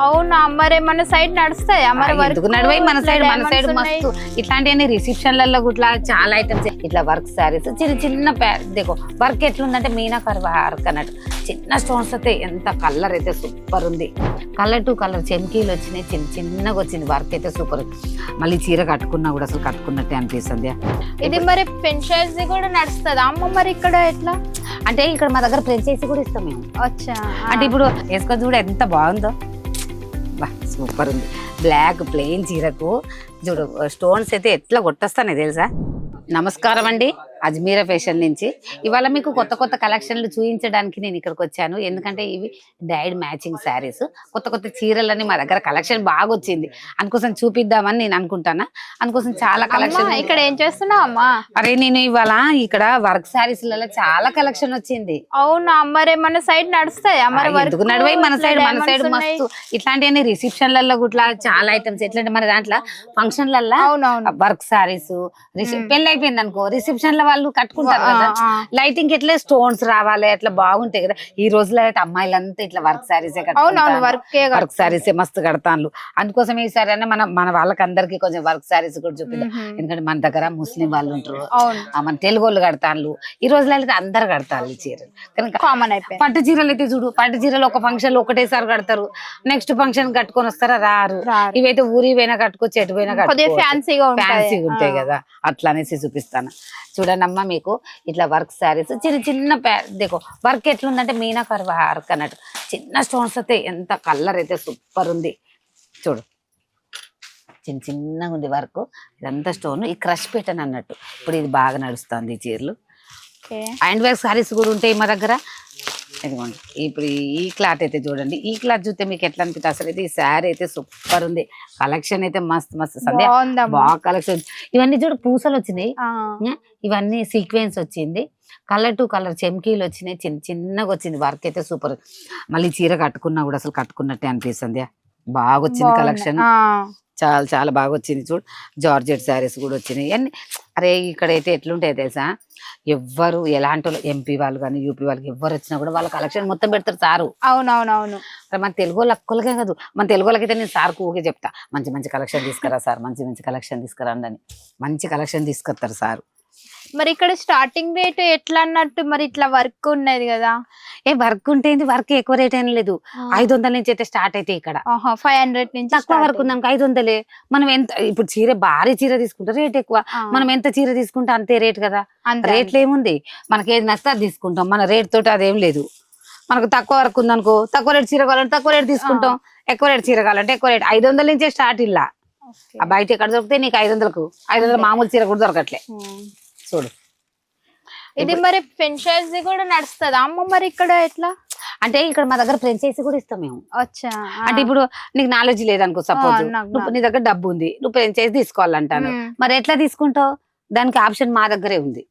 అవునా మరి మన సైడ్ నడుస్తాయా మరి ఎందుకు నడవాయి మన సైడ్ మస్తు ఇట్లాంటివన్నీ రిసెప్షన్లలో ఇట్లా చాలా ఐటమ్స్ ఇట్లా వర్క్ సారీస్ చిన్న చిన్న దేకో వర్క్ ఎట్లుందంటే మీనాకర్ వర్క్ అన్నట్టు చిన్న స్టోన్స్ అయితే ఎంత కలర్ అయితే సూపర్ ఉంది. కలర్ టు కలర్ చెమ్కీలు వచ్చినాయి, చిన్నగా వచ్చింది వర్క్ అయితే సూపర్. మళ్ళీ చీర కట్టుకున్నా కూడా అసలు కట్టుకున్నట్టే అనిపిస్తుంది. ఇది మరి ఫ్రాంచైజీ కూడా నడుస్తుంది అమ్మ మరి ఇక్కడ ఎట్లా అంటే ఇక్కడ మా దగ్గర ఫ్రాంచైజీ కూడా ఇస్తాం మేము. అచ్చా అంటే ఇప్పుడు వేసుకొని చూడ ఎంత బాగుందో, బా సూపర్ ఉంది. బ్లాక్ ప్లెయిన్ చీరకు చూడు స్టోన్స్ అయితే ఎట్లా కొట్టొస్తానే తెలుసా. నమస్కారం అండి, అజ్మీరా ఫ్యాషన్ నుంచి. ఇవాళ మీకు కొత్త కొత్త కలెక్షన్లు చూపించడానికి నేను ఇక్కడికి వచ్చాను. ఎందుకంటే ఇవి డైడ్ మ్యాచింగ్ శారీస్, కొత్త కొత్త చీరలని మా దగ్గర కలెక్షన్ బాగా వచ్చింది, అందుకోసం చూపిద్దామని నేను అనుకుంటానా. అందుకోసం చాలా కలెక్షన్. ఇక్కడ ఏం చేస్తున్నావు అమ్మా? అరే నేను ఇవాళ ఇక్కడ వర్క్ శారీస్లలో చాలా కలెక్షన్ వచ్చింది. అవునా మరి మన సైడ్ నడుస్తాయా మరి? ఎందుకు నడవాయి మన సైడ్ మస్తు ఇట్లాంటివన్నీ రిసెప్షన్లలో ఇట్లా చాలా ఐటమ్స్. ఎట్లంటే మన దాంట్లో ఫంక్షన్లలో వర్క్ శారీస్, పెళ్లి అయిపోయింది అనుకో రిసెప్షన్ లో వాళ్ళు కట్టుకుంటారు కదా, లైటింగ్ ఎట్లా స్టోన్స్ రావాలి అట్లా బాగుంటాయి కదా. ఈ రోజులో అయితే అమ్మాయిలంతా ఇట్లా వర్క్ శారీసే వర్క్ శారీసే మస్తు కడతాను. అందుకోసం ఈ సారీ అన్న మన వాళ్ళకి అందరికి కొంచెం వర్క్ శారీస్ కూడా చూపిద్దాం. ఎందుకంటే మన దగ్గర ముస్లిం వాళ్ళు ఉంటారు, మన తెలుగు వాళ్ళు కడతాను. ఈ రోజులో అయితే అందరు కడతారు ఈ చీరలు. కనుక కామన్ అయిపోయి పట్టు చీరలు అయితే చూడు, పట్టు చీరలు ఒక ఫంక్షన్ లో ఒకటేసారి కడతారు, నెక్స్ట్ ఫంక్షన్ కట్టుకొని వస్తారా రారు. ఇవైతే ఊరి పోయినా కట్టుకోవచ్చు, ఎటు పోయినా కట్టుకోవచ్చు, ఫ్యాన్సీగా ఉంటాయి కదా. అట్లా అనేసి చూపిస్తాను చూడండి అమ్మ. మీకు ఇట్లా వర్క్ శారీస్ చిన్న దేకో వర్క్ ఎట్లుందంటే మీనాకర్ వర్క్ అన్నట్టు చిన్న స్టోన్స్ అయితే ఎంత కలర్ అయితే సూపర్ ఉంది. చూడు చిన్నగా ఉంది వర్క్, ఇదంతా స్టోన్. ఈ క్రష్ పెట్టను అన్నట్టు ఇప్పుడు ఇది బాగా నడుస్తుంది ఈ చీరలు. హ్యాండ్ వర్క్ శారీస్ కూడా ఉంటాయి మా దగ్గర. ఇదిగోండి ఇప్పుడు ఈ క్లాత్ అయితే చూడండి, ఈ క్లాత్ చూస్తే మీకు ఎట్లా అనిపిస్తుంది అసలు. అయితే ఈ శారీ అయితే సూపర్ ఉంది, కలెక్షన్ అయితే మస్తు సంధ్య బాగా కలెక్షన్. ఇవన్నీ చూడు పూసలు వచ్చినాయి, ఇవన్నీ సీక్వెన్స్ వచ్చింది, కలర్ టు కలర్ చెమ్కీలు వచ్చినాయి, చిన్నగా వచ్చింది వర్క్ అయితే సూపర్. మళ్ళీ చీర కట్టుకున్నా కూడా అసలు కట్టుకున్నట్టే అనిపిస్తుంది. బాగా వచ్చింది కలెక్షన్, చాలా చాలా బాగా వచ్చింది. చూడు జార్జెట్ శారీస్ కూడా వచ్చినాయి అన్ని. అరే ఇక్కడైతే ఎట్లుంటాయి తెలుసా, ఎవ్వరు ఎలాంటి ఎంపీ వాళ్ళు కానీ యూపీ వాళ్ళకి ఎవ్వరు వచ్చినా కూడా వాళ్ళ కలెక్షన్ మొత్తం పెడతారు సారు. అవునవునవును. మన తెలుగు వాళ్ళు అక్కలకే కాదు, మన తెలుగు వాళ్ళకైతే నేను సార్కు ఊకే చెప్తా, మంచి మంచి కలెక్షన్ తీసుకురా సార్, మంచి కలెక్షన్ తీసుకురండి అని. మంచి కలెక్షన్ తీసుకొస్తారు సారు. మరి ఇక్కడ స్టార్టింగ్ రేట్ ఎట్లా అన్నట్టు మరి ఇట్లా వర్క్ ఉన్నది కదా. వర్క్ ఉంటేంది, వర్క్ ఎక్కువ రేట్ ఏం లేదు, 500 నుంచి అయితే స్టార్ట్ అయితే ఇక్కడ. 500 నుంచి తక్కువ వర్క్ ఉంది 500. మనం ఎంత ఇప్పుడు చీర భారీ చీర తీసుకుంటే రేట్ ఎక్కువ, మనం ఎంత చీర తీసుకుంటే అంతే రేట్ కదా. రేట్లు ఏముంది, మనకి ఏది నచ్చితే అది తీసుకుంటాం, మన రేట్ తోటి అదేం లేదు. మనకు తక్కువ వర్క్ ఉందనుకో తక్కువ రేట్ చీర కావాలంటే తక్కువ రేట్ తీసుకుంటాం, ఎక్కువ రేట్ చీర కావాలంటే ఎక్కువ రేట్. 500 నుంచే స్టార్ట్. ఇలా బయట ఎక్కడ దొరికితే నీకు 500 మామూలు చీర కూడా దొరకట్లే. చూడు ఇది మరి ఫ్రాంచైజీ కూడా నడుస్తుంది అమ్మ మరి ఇక్కడ ఎట్లా? అంటే ఇక్కడ మా దగ్గర ఫ్రాంచైజీ కూడా ఇస్తాం మేము. అచ్చా అంటే ఇప్పుడు నీకు నాలెడ్జ్ లేదనుకో, సపోజ్ నీ దగ్గర డబ్బు ఉంది, నువ్వు ఫ్రాంచైజీ తీసుకోవాలంటాను, మరి ఎట్లా తీసుకుంటావు? దానికి ఆప్షన్ మా దగ్గరే ఉంది.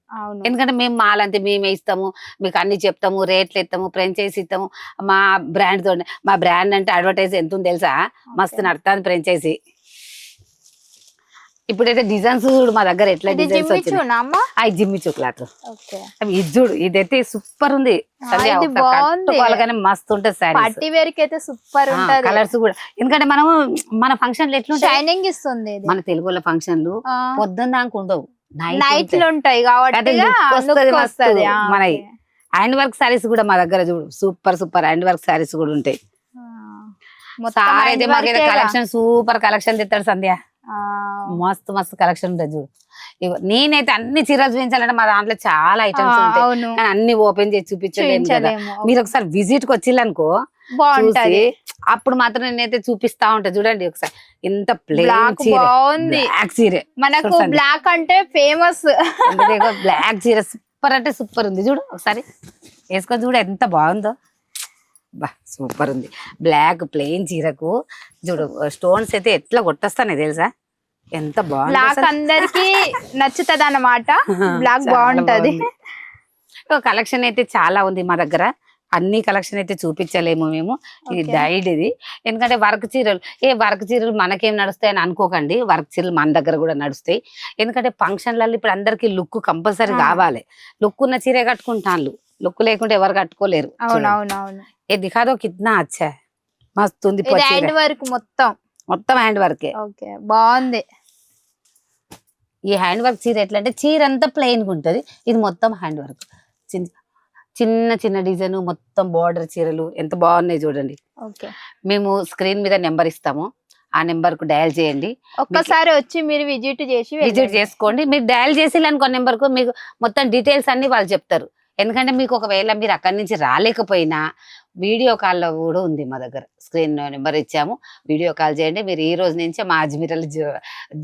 ఎందుకంటే మేము మాలంతే మేమే ఇస్తాము, మీకు అన్ని చెప్తాము, రేట్లు ఇస్తాము, ఫ్రాంచైజీ ఇస్తాము. మా బ్రాండ్ తో, మా బ్రాండ్ అంటే అడ్వర్టైజ్ ఎంత ఉంది తెలుసా, మస్తు నడుతుంది ఫ్రాంచైజీ. ఇప్పుడైతే డిజైన్స్ చూడు మా దగ్గర ఎట్లా డిజైన్స్ వచ్చినాయి. జిమ్మి క్లాత్ ఇది చూడు, ఇదైతే సూపర్ ఉంది, మస్తు ఉంటుంది సారీ. సూపర్ కలర్స్ కూడా. ఎందుకంటే మనము మన ఫంక్షన్ షైనింగ్ ఇస్తుంది. మన తెలుగు వాళ్ళ ఫంక్షన్లు పొద్దున్న దాకా ఉండవు, నైట్ లో ఉంటాయి కాబట్టి మన హ్యాండ్ వర్క్ సారీస్ కూడా మా దగ్గర చూడు సూపర్ హ్యాండ్ వర్క్ సారీస్ కూడా ఉంటాయి. కలెక్షన్ సూపర్ కలెక్షన్ తెస్తాడు సంధ్య, మస్తు కలెక్షన్ ఉంటుంది చూడు. నేనైతే అన్ని చీరలు చూపించాలంటే మా దాంట్లో చాలా ఐటమ్స్ ఉంటాయి, కానీ అన్ని ఓపెన్ చేసి చూపించలేము కదా. మీరు ఒకసారి విజిట్ కి వచ్చిల్లనుకో బాగుంటది, అప్పుడు మాత్రం నేనైతే చూపిస్తా ఉంటా. చూడండి ఒకసారి ఎంత ప్లేన్ బ్లాక్ చీర, మనకు బ్లాక్ అంటే ఫేమస్. బ్లాక్ చీర సూపర్ అంటే సూపర్ ఉంది. చూడు ఒకసారి వేసుకొని చూడు ఎంత బాగుందో, బా సూపర్ ఉంది. బ్లాక్ ప్లెయిన్ చీరకు చూడు స్టోన్స్ అయితే ఎట్లా కొట్టొస్తానే తెలుసా, ఎంత బాగుంది. బ్లాక్ అందరికి నచ్చుతుంది అన్నమాట, బ్లాక్ బాగుంటది. కలెక్షన్ అయితే చాలా ఉంది మా దగ్గర, అన్ని కలెక్షన్ అయితే చూపించలేము మేము. ఇది డైడ్ ఇది, ఎందుకంటే వర్క్ చీరలు మనకేం నడుస్తాయి అని అనుకోకండి, వర్క్ చీరలు మన దగ్గర కూడా నడుస్తాయి. ఎందుకంటే ఫంక్షన్లలో ఇప్పుడు అందరికి లుక్ కంపల్సరీ కావాలి, లుక్ ఉన్న చీరే కట్టుకుంటాను, లుక్ లేకుంటే ఎవరు కట్టుకోలేరు. అవునవునవును. ये दिखा दो कितना अच्छा है, మస్తు ఉంది ఇది హ్యాండ్ వర్క్ మొత్తం. మొత్తం హ్యాండ్ వర్కే. ఓకే, బాగుంది. ఈ హ్యాండ్ వర్క్ చీర ఎట్లా అంటే చీర అంతా ప్లెయిన్ గా ఉంటది, ఇది మొత్తం హ్యాండ్ వర్క్. చిన్న చిన్న డిజైన్ మొత్తం బార్డర్ చీరలు ఎంత బాగున్నాయి చూడండి. ఓకే, మేము స్క్రీన్ మీద నెంబర్ ఇస్తాము, ఆ నెంబర్ కు డయల్ చేయండి. ఒక్కసారి వచ్చి మీరు విజిట్ చేసుకోండి. మీరు డయల్ చేసి అనుకో నెంబర్ కు మీకు మొత్తం డీటెయిల్స్ అన్ని వాళ్ళు చెప్తారు. ఎందుకంటే మీకు ఒకవేళ మీరు అక్కడి నుంచి రాలేకపోయినా వీడియో కాల్లో కూడా ఉంది మా దగ్గర. స్క్రీన్ నెంబర్ ఇచ్చాము, వీడియో కాల్ చేయండి. మీరు ఈ రోజు నుంచే మా అజ్మీర్లో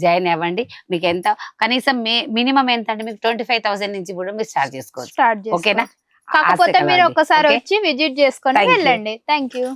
జాయిన్ అవ్వండి. మీకు ఎంత కనీసం మినిమం ఎంత అంటే మీకు 25,000 నుంచి కూడా మీరు స్టార్ట్ చేసుకోవచ్చు. ఓకేనా? కాకపోతే మీరు ఒక్కసారి వచ్చి విజిట్ చేసుకొని వెళ్ళండి. Thank you.